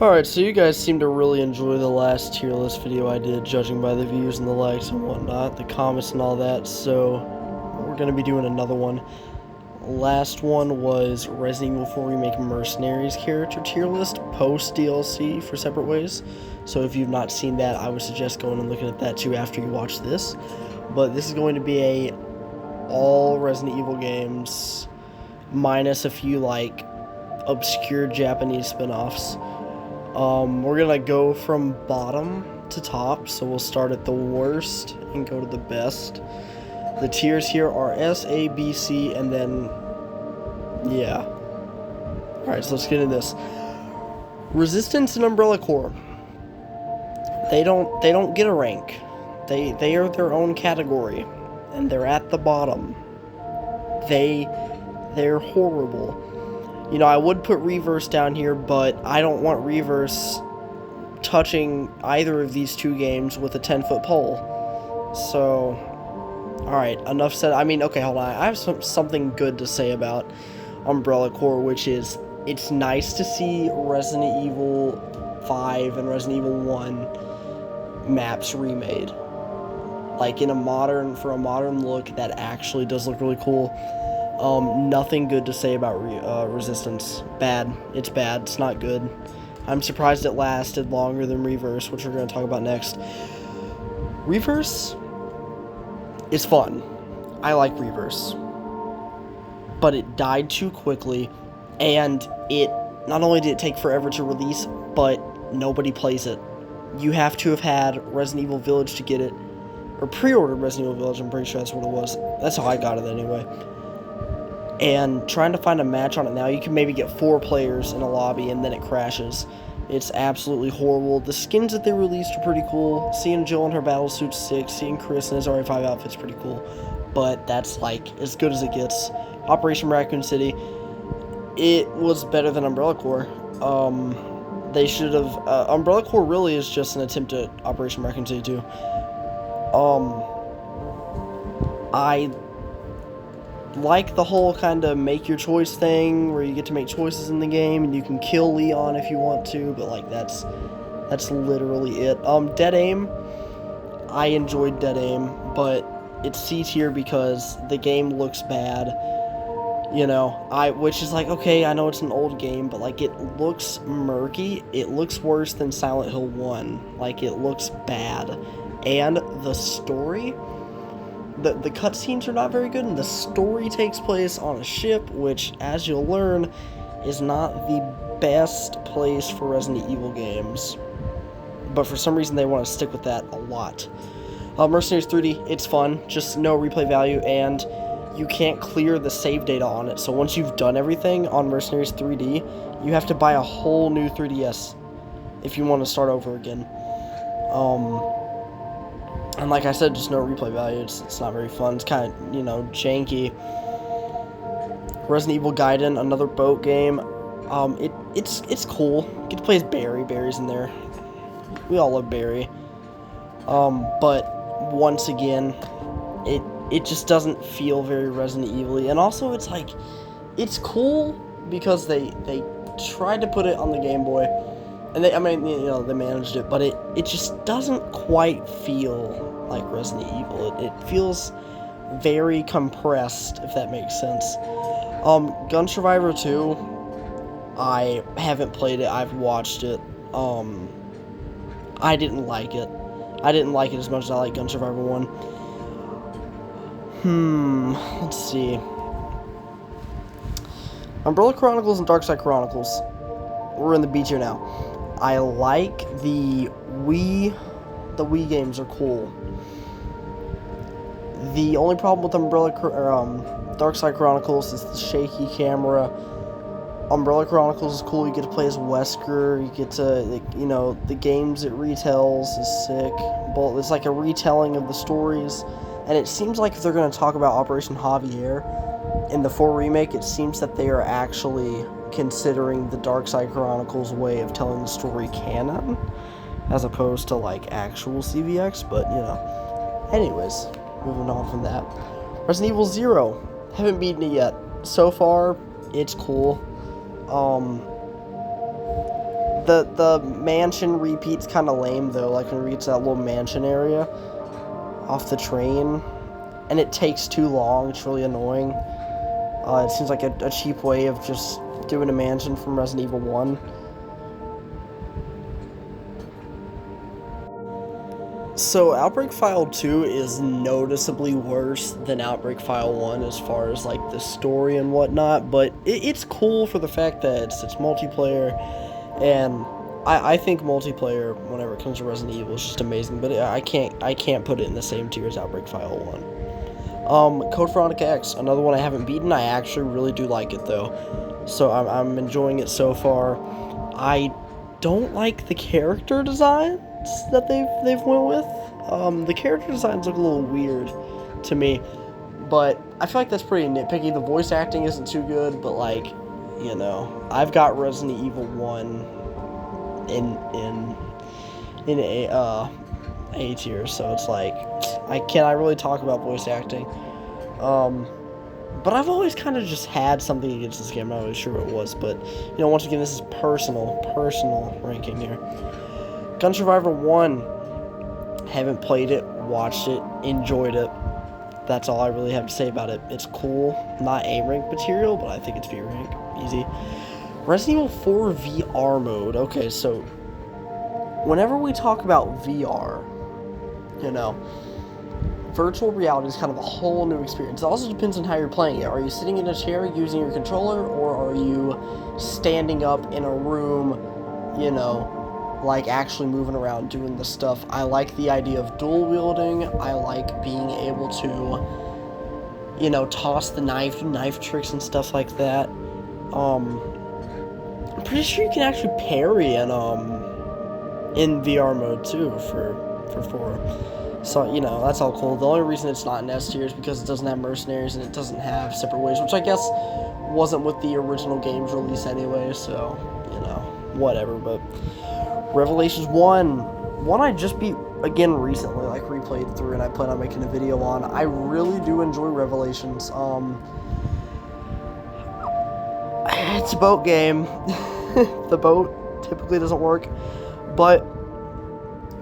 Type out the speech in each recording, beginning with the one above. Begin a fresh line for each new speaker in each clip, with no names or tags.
Alright, so you guys seem to really enjoy the last tier list video I did, judging by the views and the likes and whatnot, the comments and all that, so we're going to be doing another one. Last one was Resident Evil 4 Remake Mercenaries character tier list, post DLC for Separate Ways. So if you've not seen that, I would suggest going and looking at that too after you watch this. But this is going to be a all Resident Evil games, minus a few like obscure Japanese spin-offs. We're gonna go from bottom to top, so we'll start at the worst and go to the best. The tiers here are S, A, B, C, and then, yeah. Alright, so let's get into this. Resistance and Umbrella Corps. They don't get a rank. They are their own category, and they're at the bottom. They're horrible. You know, I would put Reverse down here, but I don't want Reverse touching either of these two games with a 10-foot pole. So, alright, enough said. I mean, okay, hold on. I have something good to say about Umbrella Corps, which is, it's nice to see Resident Evil 5 and Resident Evil 1 maps remade. Like, for a modern look, that actually does look really cool. Nothing good to say about Resistance. Bad. It's bad. It's not good. I'm surprised it lasted longer than Reverse, which we're going to talk about next. Reverse is fun. I like Reverse. But it died too quickly, and it not only did it take forever to release, but nobody plays it. You have to have had Resident Evil Village to get it, or pre-ordered Resident Evil Village, I'm pretty sure that's what it was. That's how I got it anyway. And trying to find a match on it now, you can maybe get 4 players in a lobby and then it crashes. It's absolutely horrible. The skins that they released are pretty cool. Seeing Jill in her battlesuit's sick. Seeing Chris in his RA5 outfit's pretty cool. But that's like as good as it gets. Operation Raccoon City, it was better than Umbrella Corps. They should have... Umbrella Corps really is just an attempt at Operation Raccoon City too. I like the whole kind of make your choice thing where you get to make choices in the game and you can kill Leon if you want to, but like that's literally it. Dead Aim, I enjoyed Dead Aim, but it's C tier because the game looks bad. You know, which is like, okay, I know it's an old game, but like it looks murky. It looks worse than Silent Hill 1. Like it looks bad. And the story, the cutscenes are not very good, and the story takes place on a ship, which, as you'll learn, is not the best place for Resident Evil games. But for some reason, they want to stick with that a lot. Mercenaries 3D, it's fun, just no replay value, and you can't clear the save data on it. So once you've done everything on Mercenaries 3D, you have to buy a whole new 3DS if you want to start over again. And like I said, just no replay value. It's not very fun. It's kind of, you know, janky. Resident Evil Gaiden, another boat game. It's cool. You get to play as Barry. Barry's in there. We all love Barry. But once again, it just doesn't feel very Resident Evil-y. And also, it's like, it's cool because they tried to put it on the Game Boy. And they managed it, but it just doesn't quite feel like Resident Evil. It feels very compressed, if that makes sense. Gun Survivor 2, I haven't played it, I've watched it. I didn't like it. I didn't like it as much as I like Gun Survivor 1. Let's see. Umbrella Chronicles and Darkside Chronicles. We're in the B tier now. I like the Wii games are cool. The only problem with Darkside Chronicles is the shaky camera. Umbrella Chronicles is cool. You get to play as Wesker. You get to, you know, the games it retells is sick. But it's like a retelling of the stories. And it seems like if they're going to talk about Operation Javier in the 4 remake, it seems that they are actually considering the Darkside Chronicles way of telling the story canon, as opposed to like actual CVX, but you know. Anyways, moving on from that. Resident Evil 0, haven't beaten it yet. So far, it's cool. The mansion repeat's kind of lame, though, like when we reach that little mansion area off the train, and it takes too long. It's really annoying. It seems like a cheap way of just doing a mansion from Resident Evil 1. So Outbreak File 2 is noticeably worse than Outbreak File 1 as far as like the story and whatnot, but it's cool for the fact that it's multiplayer, and I think multiplayer whenever it comes to Resident Evil is just amazing, but I can't put it in the same tier as Outbreak File 1. Code Veronica X, another one I haven't beaten. I actually really do like it though, so I'm enjoying it so far. I don't like the character designs that they've went with. The character designs look a little weird to me, but I feel like that's pretty nitpicky. The voice acting isn't too good, but like, you know, I've got Resident Evil 1 in A tier, so it's like I really talk about voice acting. But I've always kind of just had something against this game. I'm not really sure what it was, but you know, once again, this is personal ranking here. Gun Survivor 1. Haven't played it, watched it, enjoyed it. That's all I really have to say about it. It's cool. Not A rank material, but I think it's B rank. Easy. Resident Evil 4 VR mode. Okay, so whenever we talk about VR, you know, virtual reality is kind of a whole new experience. It also depends on how you're playing it. Are you sitting in a chair using your controller, or are you standing up in a room, you know, like actually moving around doing the stuff? I like the idea of dual wielding. I like being able to, you know, toss the knife, do knife tricks and stuff like that. I'm pretty sure you can actually parry in VR mode too for 4. So, you know, that's all cool. The only reason it's not in S tier is because it doesn't have mercenaries and it doesn't have separate ways, which I guess wasn't with the original game's release anyway, so, you know, whatever. But Revelations 1 I just beat again recently, like replayed through, and I plan on making a video on. I really do enjoy Revelations. It's a boat game. The boat typically doesn't work, but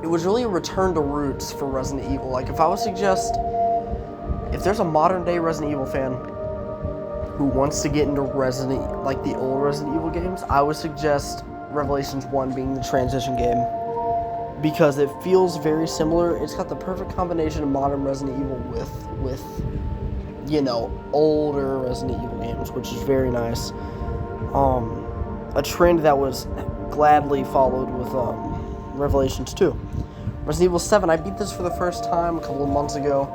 it was really a return to roots for Resident Evil. Like, if I would suggest, if there's a modern day Resident Evil fan who wants to get into like the old Resident Evil games, I would suggest Revelations 1 being the transition game, because it feels very similar. It's got the perfect combination of modern Resident Evil with you know, older Resident Evil games, which is very nice. A trend that was gladly followed with Revelations 2. Resident Evil 7, I beat this for the first time a couple of months ago.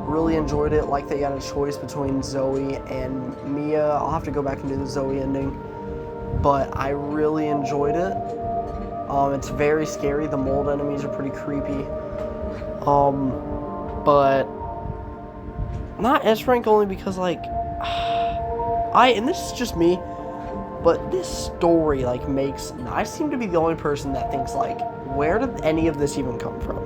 Really enjoyed it. Like, they had a choice between Zoe and Mia. I'll have to go back and do the Zoe ending, but I really enjoyed it. It's very scary. The mold enemies are pretty creepy. But not S rank, only because, like, and this is just me, but this story, like, I seem to be the only person that thinks, like, where did any of this even come from?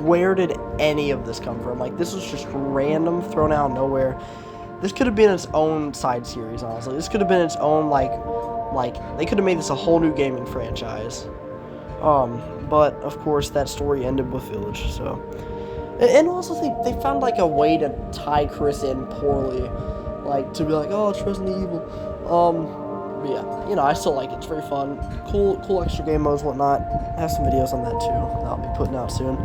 Where did any of this come from? Like, this was just random, thrown out of nowhere. This could have been its own side series, honestly. This could have been its own, like, they could have made this a whole new gaming franchise. But, of course, that story ended with Village, so. And also, they found, like, a way to tie Chris in poorly. Like, to be like, oh, it's Resident Evil. But yeah, you know, I still like it. It's very fun. Cool extra game modes, whatnot. I have some videos on that, too, that I'll be putting out soon.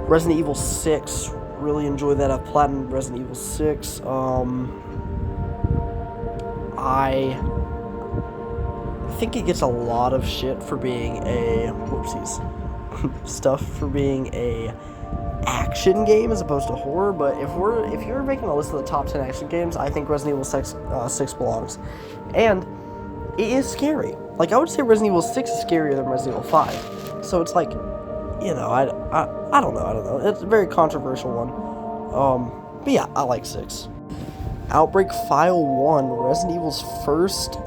Resident Evil 6. Really enjoyed that. I've platinumed Resident Evil 6. I think it gets a lot of shit for being a... for being a action game as opposed to horror, but if you're making a list of the top 10 action games, I think Resident Evil 6 belongs. And it is scary. Like, I would say Resident Evil 6 is scarier than Resident Evil 5. So it's like, you know, I don't know. It's a very controversial one. But yeah, I like 6. Outbreak File 1, Resident Evil's first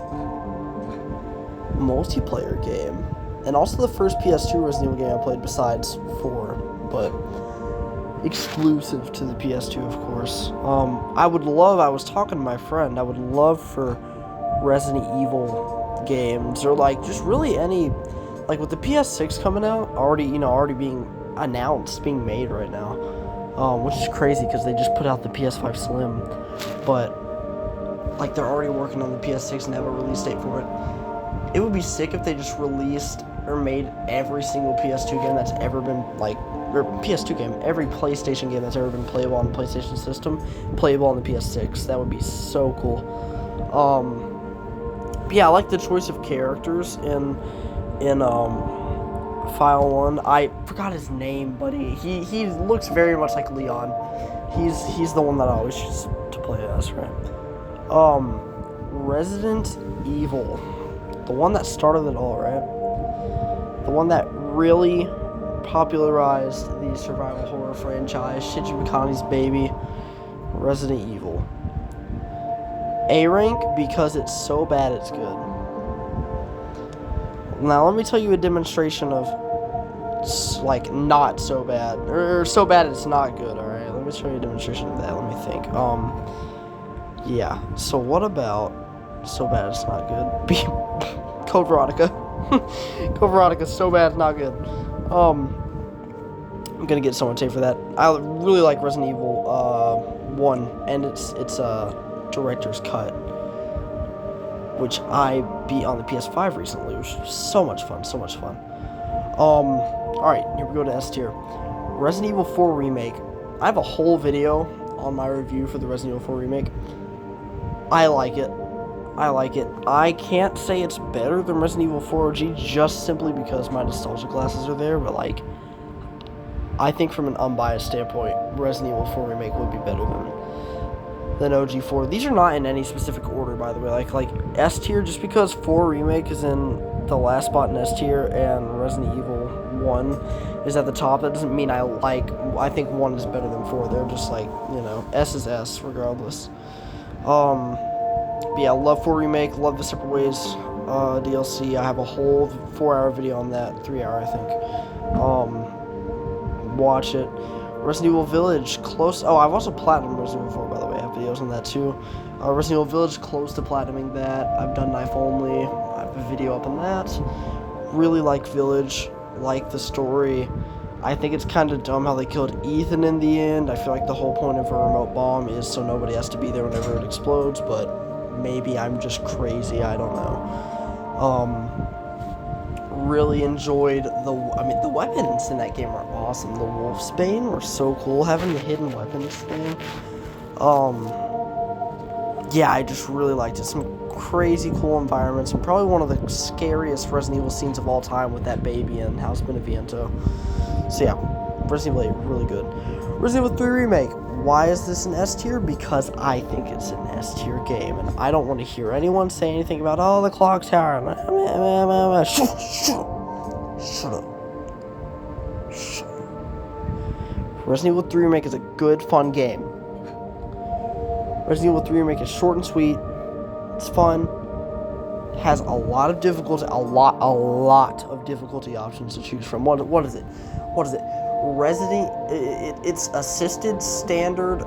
multiplayer game. And also the first PS2 Resident Evil game I played besides 4, but exclusive to the PS2, of course. I was talking to my friend, I would love for Resident Evil games, or like just really any like with the PS6 coming out, already being announced, being made right now, which is crazy because they just put out the PS5 Slim, but like they're already working on the PS6 and have a release date for it. It would be sick if they just released or made every single PS2 game that's ever been every PlayStation game that's ever been playable on the PlayStation system, playable on the PS6. That would be so cool. But yeah, I like the choice of characters in File 1. I forgot his name, but he looks very much like Leon. He's the one that I always choose to play as, right? Resident Evil, the one that started it all, right? The one that really popularized the survival horror franchise, Shinji Mikami's baby, Resident Evil. A rank because it's so bad it's good. Now let me tell you a demonstration of like not so bad, or so bad it's not good. All right, let me show you a demonstration of that. Let me think. Yeah. So what about so bad it's not good? Code Veronica. Code Veronica, so bad it's not good. I'm gonna get someone tape for that. I really like Resident Evil 1, and it's director's cut, which I beat on the PS5 recently, which was so much fun. Alright, here we go to S tier. Resident Evil 4 Remake. I have a whole video on my review for the Resident Evil 4 Remake. I like it. I can't say it's better than Resident Evil 4 OG just simply because my nostalgia glasses are there, but like, I think from an unbiased standpoint, Resident Evil 4 Remake would be better than OG4. These are not in any specific order, by the way. Like S tier, just because 4 Remake is in the last spot in S tier and Resident Evil 1 is at the top, that doesn't mean I think 1 is better than 4. They're just like, S is S regardless. But yeah, love 4 Remake, love the Separate Ways DLC. I have a whole 4-hour video on that, 3-hour I think. Watch it. Resident Evil Village, close. Oh, I've also platinumed Resident Evil 4, by the way. I have videos on that too. Resident Evil Village, close to platinuming that. I've done knife only. I have a video up on that. Really like Village, like the story. I think it's kind of dumb how they killed Ethan in the end. I feel like the whole point of a remote bomb is so nobody has to be there whenever it explodes, but maybe I'm just crazy, I don't know. Really enjoyed the weapons in that game are awesome. The Wolfsbane were so cool, having the hidden weapons thing. Yeah, I just really liked it. Some crazy cool environments, and probably one of the scariest Resident Evil scenes of all time with that baby in House Beneviento. So yeah, Resident Evil 8, really good. Resident Evil 3 Remake. Why is this an S tier? Because I think it's an S tier game, and I don't want to hear anyone say anything about, oh, the clock tower. Shut up. Resident Evil 3 Remake is a good, fun game. Resident Evil 3 Remake is short and sweet. It's fun. Has a lot of difficulty, a lot of difficulty options to choose from. What is it? It's assisted, standard,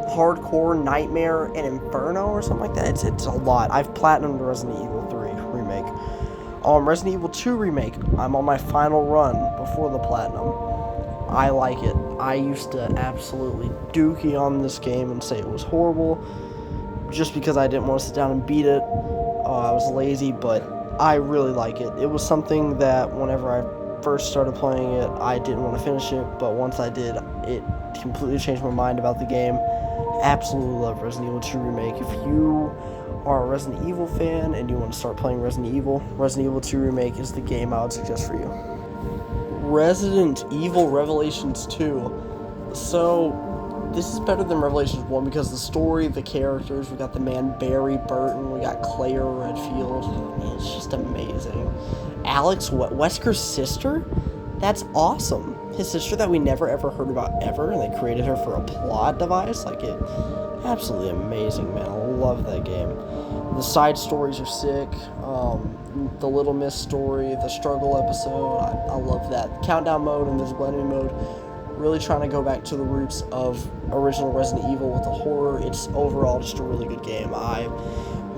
hardcore, nightmare, and inferno or something like that. It's a lot. I've platinumed Resident Evil 3 Remake. Resident Evil 2 Remake. I'm on my final run before the platinum. I like it. I used to absolutely dookie on this game and say it was horrible just because I didn't want to sit down and beat it. I was lazy, but I really like it. It was something that whenever I first started playing it, I didn't want to finish it, but once I did, it completely changed my mind about the game. Absolutely love Resident Evil 2 Remake. If you are a Resident Evil fan and you want to start playing Resident Evil 2 Remake is the game I would suggest for you. Resident Evil Revelations 2. So, this is better than Revelations 1 because the story, the characters, we got the man Barry Burton, we got Claire Redfield. Man, it's just amazing. Alex Wesker's sister? That's awesome. His sister that we never ever heard about ever, and they created her for a plot device. Like, it, absolutely amazing, man. I love that game. The side stories are sick. The Little Miss story, the struggle episode, I love that. Countdown mode and there's blending mode. Really trying to go back to the roots of original Resident Evil with the horror. It's overall just a really good game. I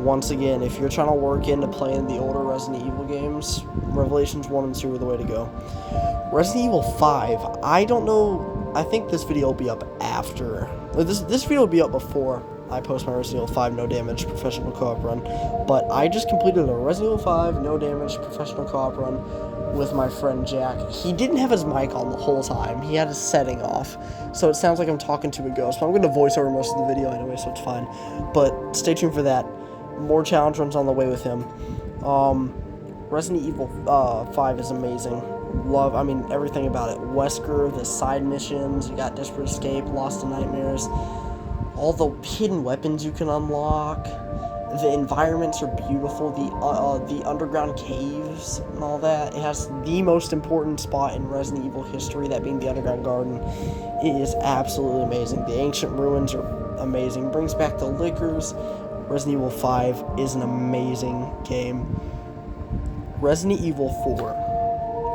once again, if you're trying to work into playing the older Resident Evil games, Revelations 1 and 2 are the way to go. Resident Evil 5, I don't know, I think this video will be up after, this video will be up before I post my Resident Evil 5 No Damage Professional Co-op run, but I just completed a Resident Evil 5 No Damage Professional Co-op run with my friend Jack. He didn't have his mic on the whole time, he had his setting off, so it sounds like I'm talking to a ghost, but I'm going to voice over most of the video anyway, so it's fine, but stay tuned for that. More challenge runs on the way with him. Resident Evil 5 is amazing. Love, I mean, everything about it. Wesker, the side missions, you got Desperate Escape, Lost in Nightmares, all the hidden weapons you can unlock. The environments are beautiful, the underground caves and all that. It has the most important spot in Resident Evil history, that being the underground garden. It is absolutely amazing. The ancient ruins are amazing. Brings back the liquors. Resident Evil 5 is an amazing game. Resident Evil 4.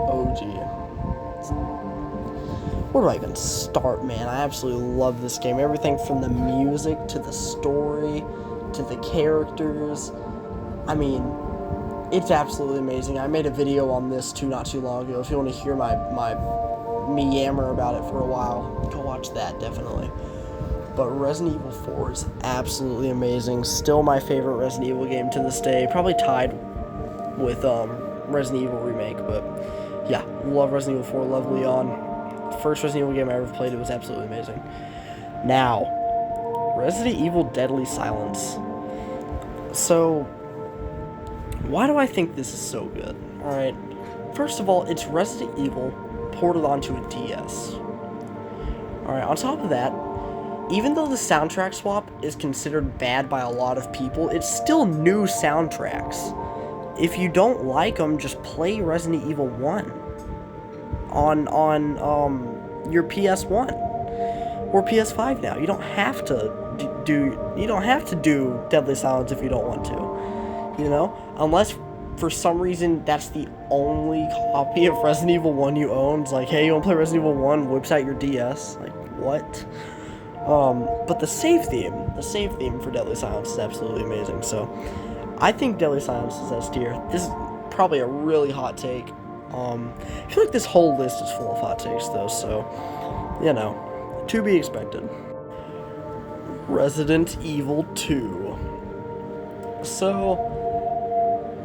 OG. Where do I even start, man? I absolutely love this game. Everything from the music to the story to the characters. I mean, it's absolutely amazing. I made a video on this too not too long ago. If you want to hear me yammer about it for a while, go watch that, definitely. But Resident Evil 4 is absolutely amazing. Still my favorite Resident Evil game to this day. Probably tied with Resident Evil Remake, but yeah, love Resident Evil 4, love Leon. First Resident Evil game I ever played, it was absolutely amazing. Now, Resident Evil Deadly Silence. So, why do I think this is so good? Alright, first of all, it's Resident Evil ported onto a DS. Alright, on top of that, even though the soundtrack swap is considered bad by a lot of people, it's still new soundtracks. If you don't like them, just play Resident Evil 1 on your PS1 or PS5 now. You don't have to do Deadly Silence if you don't want to. You know, unless for some reason that's the only copy of Resident Evil 1 you own. It's like, hey, you want to play Resident Evil 1? Whips out your DS. Like, what? But the save theme for Deadly Silence is absolutely amazing. So, I think Deadly Silence is S tier. This is probably a really hot take. I feel like this whole list is full of hot takes, though. So, you know, to be expected. Resident Evil 2. So,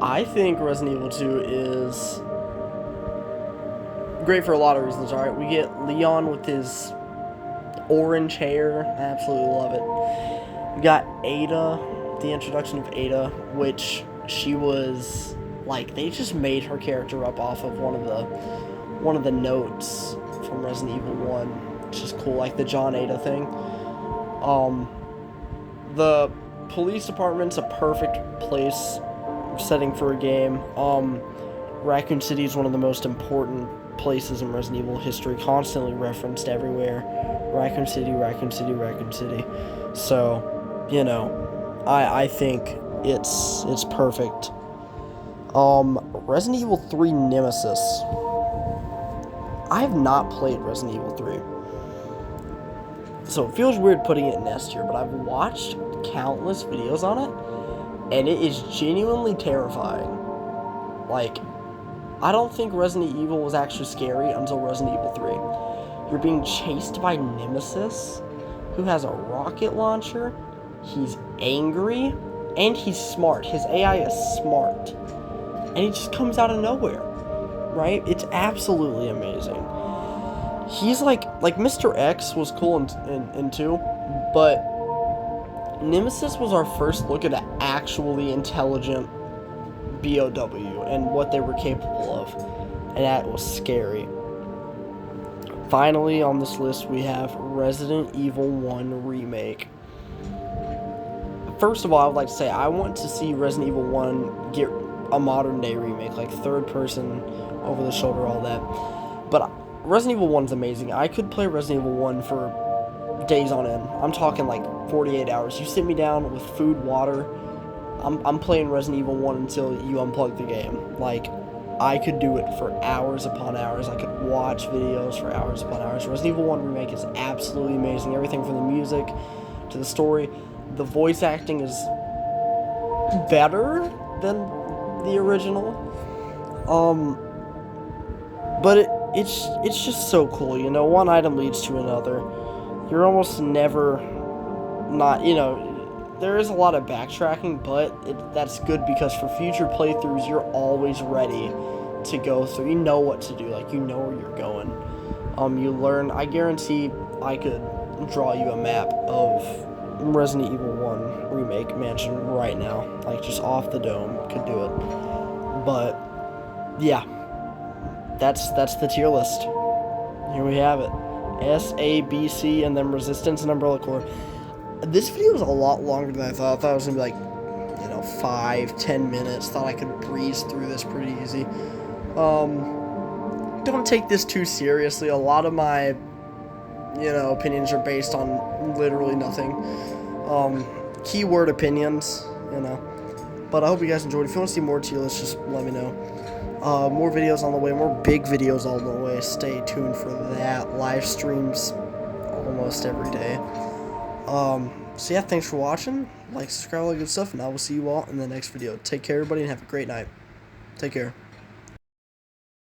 I think Resident Evil 2 is great for a lot of reasons. All right, we get Leon with his orange hair. I absolutely love it. We got Ada, the introduction of Ada, which she was like, they just made her character up off of one of the notes from Resident Evil 1, which is cool, like the John Ada thing. The police department's a perfect setting for a game. Raccoon City is one of the most important places in Resident Evil history, constantly referenced everywhere. Raccoon City, Raccoon City, Raccoon City. So, you know, I think it's perfect. Resident Evil 3 Nemesis. I have not played Resident Evil 3. So it feels weird putting it in S tier, but I've watched countless videos on it, and it is genuinely terrifying. Like, I don't think Resident Evil was actually scary until Resident Evil 3. You're being chased by Nemesis, who has a rocket launcher, he's angry, and he's smart. His AI is smart. And he just comes out of nowhere, right? It's absolutely amazing. He's like Mr. X was cool in 2, but Nemesis was our first look at an actually intelligent BOW and what they were capable of, and that was scary. Finally, on this list, we have Resident Evil 1 Remake. First of all, I would like to say I want to see Resident Evil 1 get a modern day remake, like third person, over the shoulder, all that. But Resident Evil 1 is amazing. I could play Resident Evil 1 for days on end. I'm talking like 48 hours. You sit me down with food, water, I'm playing Resident Evil 1 until you unplug the game. Like, I could do it for hours upon hours. I could watch videos for hours upon hours. Resident Evil 1 Remake is absolutely amazing. Everything from the music to the story. The voice acting is better than the original. But it's just so cool, you know. One item leads to another. You're almost never not, you know. There is a lot of backtracking, but that's good because for future playthroughs, you're always ready to go through. You know what to do, like you know where you're going. You learn. I guarantee I could draw you a map of Resident Evil 1 Remake Mansion right now, like just off the dome. Could do it, but yeah, that's the tier list. Here we have it: S, A, B, C, and then Resistance and Umbrella Corps. This video was a lot longer than I thought. I thought it was gonna be like, you know, 5-10 minutes. Thought I could breeze through this pretty easy. Don't take this too seriously. A lot of my, you know, opinions are based on literally nothing. Keyword opinions, you know. But I hope you guys enjoyed. If you want to see more tier lists, just let me know. More videos on the way. More big videos on the way. Stay tuned for that. Live streams almost every day. So yeah, thanks for watching. Like, subscribe, all that good stuff, and I will see you all in the next video. Take care, everybody, and have a great night. Take care.